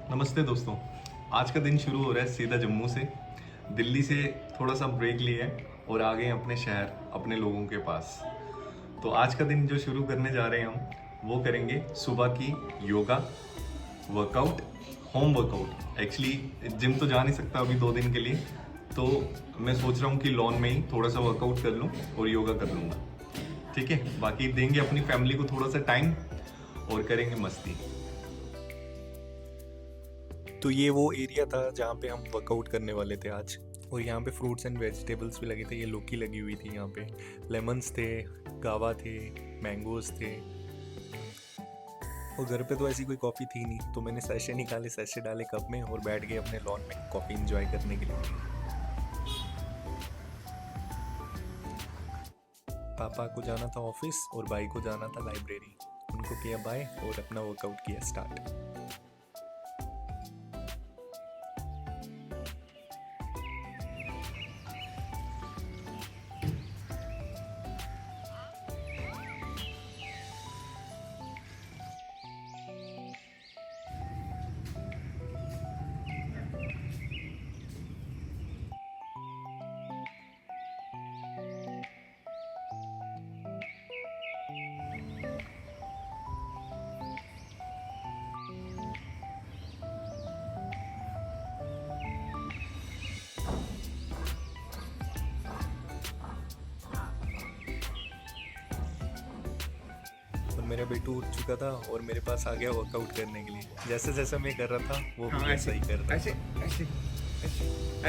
नमस्ते दोस्तों। आज का दिन शुरू हो रहा है सीधा जम्मू से। दिल्ली से थोड़ा सा ब्रेक लिए हैं और आ गए हैं अपने शहर, अपने लोगों के पास। तो आज का दिन जो शुरू करने जा रहे हैं हम, वो करेंगे सुबह की yoga, workout, home workout. Actually gym तो जा नहीं सकता अभी 2 दिन के लिए, तो मैं सोच रहा हूँ कि लॉन में ही थोड़ा सा वर्कआउट कर लूँ और योगा कर लूँगा। ठीक है, बाकी देंगे अपनी फैमिली को थोड़ा सा टाइम और करेंगे मस्ती। तो ये वो एरिया था जहाँ पे हम वर्कआउट करने वाले थे आज। और यहाँ पे फ्रूट्स एंड वेजिटेबल्स भी लगे थे। ये लौकी लगी हुई थी यहाँ पे, लेमन्स थे, गावा थे, मैंगोज थे। और घर पे तो ऐसी कोई कॉफ़ी थी नहीं, तो मैंने सैशे निकाले, सैशे डाले कप में और बैठ गए अपने लॉन में कॉफ़ी इंजॉय करने के लिए। पापा को जाना था ऑफिस और भाई को जाना था लाइब्रेरी। उनको किया बाय और अपना वर्कआउट किया स्टार्ट। मेरा बेटू उठ चुका था और मेरे पास आ गया वर्कआउट करने के लिए। जैसे जैसे मैं कर रहा था वो भी वैसा ही कर रहा था।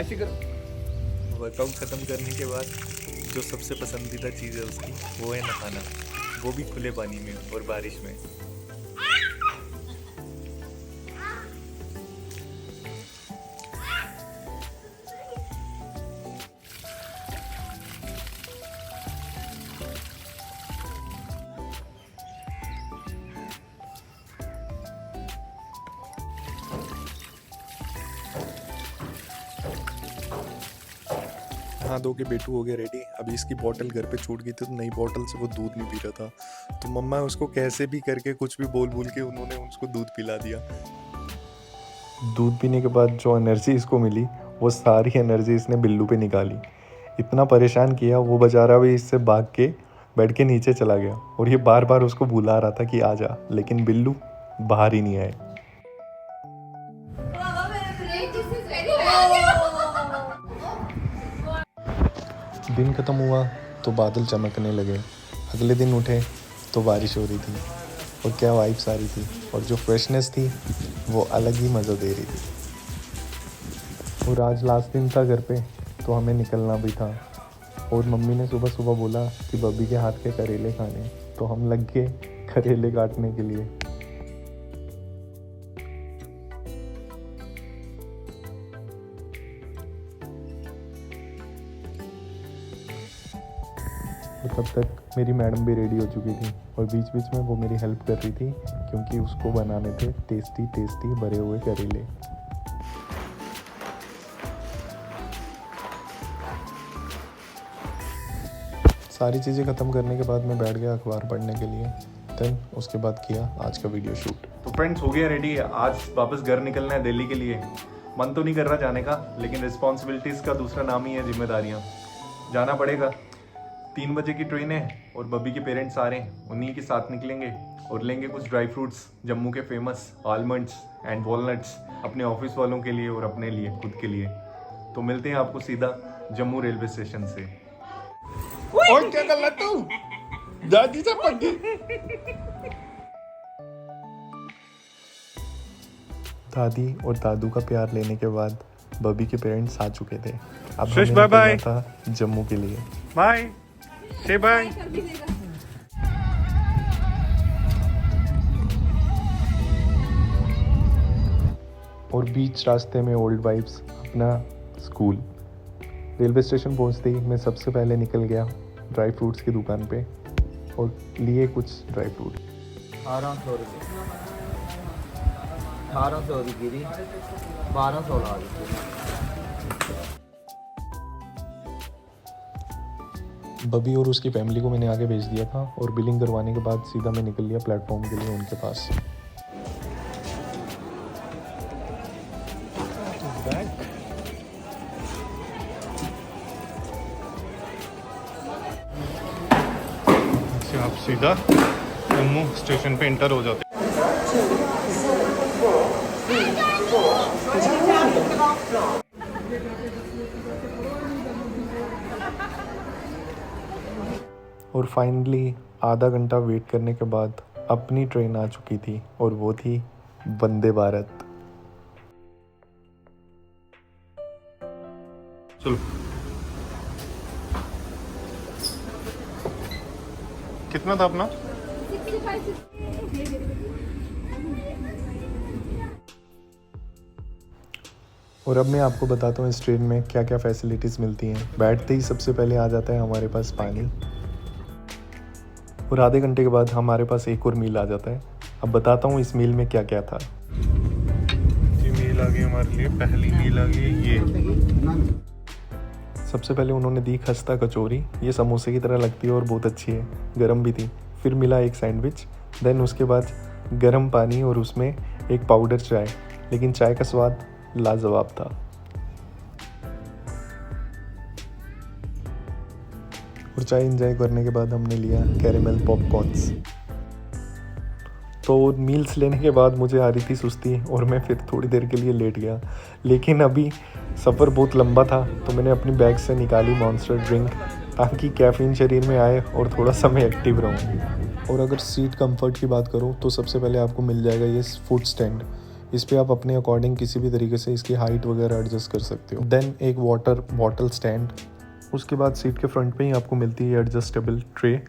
ऐसे करो। वर्कआउट ख़त्म करने के बाद जो सबसे पसंदीदा चीज़ है उसकी, वो है नहाना, वो भी खुले पानी में और बारिश में। हाँ, धो के बेटू हो गया रेडी। अभी इसकी बोतल घर पे छूट गई थी, तो नई बोतल से वो दूध नहीं पी रहा था। तो मम्मा उसको कैसे भी करके कुछ भी बोल बोल के उन्होंने उसको दूध पिला दिया। दूध पीने के बाद जो एनर्जी इसको मिली, वो सारी एनर्जी इसने बिल्लू पे निकाली। इतना परेशान किया, वो बेचारा भी इससे भाग के बेड के नीचे चला गया और ये बार बार उसको बुला रहा था कि आ जा, लेकिन बिल्लू बाहर ही नहीं आए। दिन ख़त्म हुआ तो बादल चमकने लगे। अगले दिन उठे तो बारिश हो रही थी और क्या वाइब्स आ रही थी, और जो फ्रेशनेस थी वो अलग ही मज़ा दे रही थी। और आज लास्ट दिन था घर पे, तो हमें निकलना भी था। और मम्मी ने सुबह सुबह बोला कि बब्बी के हाथ के करेले खाने, तो हम लग गए करेले काटने के लिए। तब तक मेरी मैडम भी रेडी हो चुकी थी और बीच बीच में वो मेरी हेल्प कर रही थी, क्योंकि उसको बनाने थे टेस्टी टेस्टी भरे हुए करेले। सारी चीज़ें ख़त्म करने के बाद मैं बैठ गया अखबार पढ़ने के लिए। देन उसके बाद किया आज का वीडियो शूट। तो फ्रेंड्स, हो गया रेडी। आज वापस घर निकलना है दिल्ली के लिए। मन तो नहीं कर रहा जाने का, लेकिन रिस्पॉन्सिबिलिटीज़ का दूसरा नाम ही है जिम्मेदारियाँ। जाना पड़ेगा। 3 बजे की ट्रेन है और बब्बी के पेरेंट्स आ रहे हैं, उन्हीं के साथ निकलेंगे और लेंगे कुछ ड्राई फ्रूट्स, जम्मू के फेमस आलमंड्स एंड वॉलनट्स, अपने ऑफिस वालों के लिए और अपने लिए, खुद के लिए। तो मिलते हैं आपको सीधा जम्मू रेलवे स्टेशन से। और क्या कर रहा तू? दादी से पक्की। दादी और दादू का प्यार लेने के बाद बबी के पेरेंट्स आ चुके थे। अब शुश, हमें बाय निकलना था जम्मू के लिए। बाय से बाय। और बीच रास्ते में ओल्ड वाइब्स, अपना स्कूल। रेलवे स्टेशन पहुंचते ही मैं सबसे पहले निकल गया ड्राई फ्रूट्स की दुकान पे और लिए कुछ ड्राई फ्रूट। 1800 रुपये, 1800 की गिरी, 1200 ला दी। बबी और उसकी फैमिली को मैंने आगे भेज दिया था और बिलिंग करवाने के बाद सीधा मैं निकल लिया प्लेटफॉर्म के लिए उनके पास। सीधा जम्मू स्टेशन पे इंटर हो जाते। और फाइनली आधा घंटा वेट करने के बाद अपनी ट्रेन आ चुकी थी और वो थी वंदे भारत। चलो कितना था अपना? और अब मैं आपको बताता हूँ इस ट्रेन में क्या क्या फैसिलिटीज़ मिलती हैं। बैठते ही सबसे पहले आ जाता है हमारे पास पानी, और आधे घंटे के बाद हमारे पास एक और मील आ जाता है। अब बताता हूँ इस मील में क्या क्या था। ये मील आ गई हमारे लिए, पहली मील आ गई ये। सबसे पहले उन्होंने दी खस्ता कचौरी, ये समोसे की तरह लगती है और बहुत अच्छी है, गरम भी थी। फिर मिला एक सैंडविच, देन उसके बाद गरम पानी और उसमें एक पाउडर चाय, लेकिन चाय का स्वाद लाजवाब था। और चाय एंजॉय करने के बाद हमने लिया कैरेमल पॉपकॉर्न्स। तो मील्स लेने के बाद मुझे आ रही थी सुस्ती और मैं फिर थोड़ी देर के लिए लेट गया, लेकिन अभी सफ़र बहुत लंबा था तो मैंने अपनी बैग से निकाली मॉन्स्टर ड्रिंक, ताकि कैफीन शरीर में आए और थोड़ा सा मैं एक्टिव रहूँ। और अगर सीट कंफर्ट की बात करूँ तो सबसे पहले आपको मिल जाएगा ये फुट स्टैंड। इस पे आप अपने अकॉर्डिंग किसी भी तरीके से इसकी हाइट वगैरह एडजस्ट कर सकते हो। देन एक वाटर बॉटल स्टैंड। उसके बाद सीट के फ्रंट पे ही आपको मिलती है एडजस्टेबल ट्रे,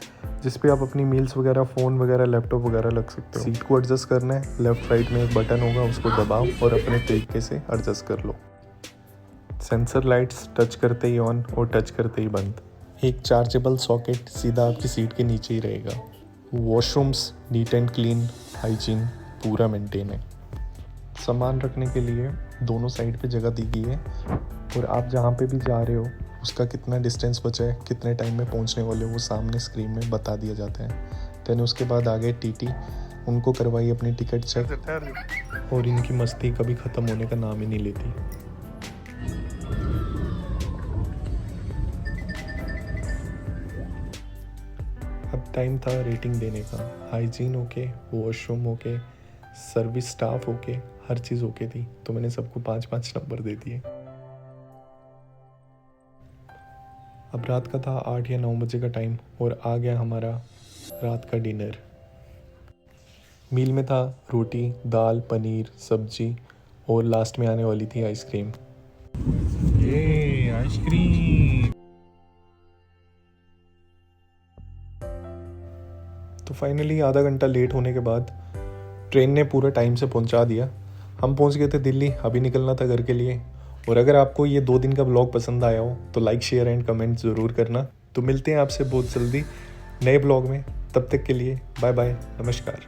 जिस पे आप अपनी मील्स वगैरह, फ़ोन वगैरह, लैपटॉप वगैरह रख सकते हो। सीट को एडजस्ट करना है, लेफ्ट राइट में एक बटन होगा, उसको दबाओ और अपने तरीके से एडजस्ट कर लो। सेंसर लाइट्स टच करते ही ऑन और टच करते ही बंद। एक चार्जेबल सॉकेट सीधा आपकी सीट के नीचे ही रहेगा। Washrooms neat and clean, hygiene पूरा मेंटेन है। सामान रखने के लिए दोनों साइड पे जगह दी गई है, और आप जहाँ पे भी जा रहे हो उसका कितना डिस्टेंस बचा है, कितने टाइम में पहुँचने वाले हो, वो सामने स्क्रीन में बता दिया जाता है। देन उसके बाद आगे टीटी, उनको करवाई अपनी टिकट चेक, और इनकी मस्ती कभी ख़त्म होने का नाम ही नहीं लेती। अब टाइम था रेटिंग देने का। Hygiene okay, washroom okay, service staff okay, हर चीज़ ओके थी, तो मैंने सबको 5-5 नंबर दे दिए। अब रात का था 8 या 9 बजे का टाइम, और आ गया हमारा रात का डिनर। मील में था रोटी, दाल, पनीर, सब्जी, और लास्ट में आने वाली थी आइसक्रीम। ये आइसक्रीम। तो फाइनली आधा घंटा लेट होने के बाद ट्रेन ने पूरा टाइम से पहुंचा दिया। हम पहुंच गए थे दिल्ली, अभी निकलना था घर के लिए। और अगर आपको ये 2 दिन का ब्लॉग पसंद आया हो तो लाइक, शेयर एंड कमेंट ज़रूर करना। तो मिलते हैं आपसे बहुत जल्दी नए ब्लॉग में, तब तक के लिए बाय बाय, नमस्कार।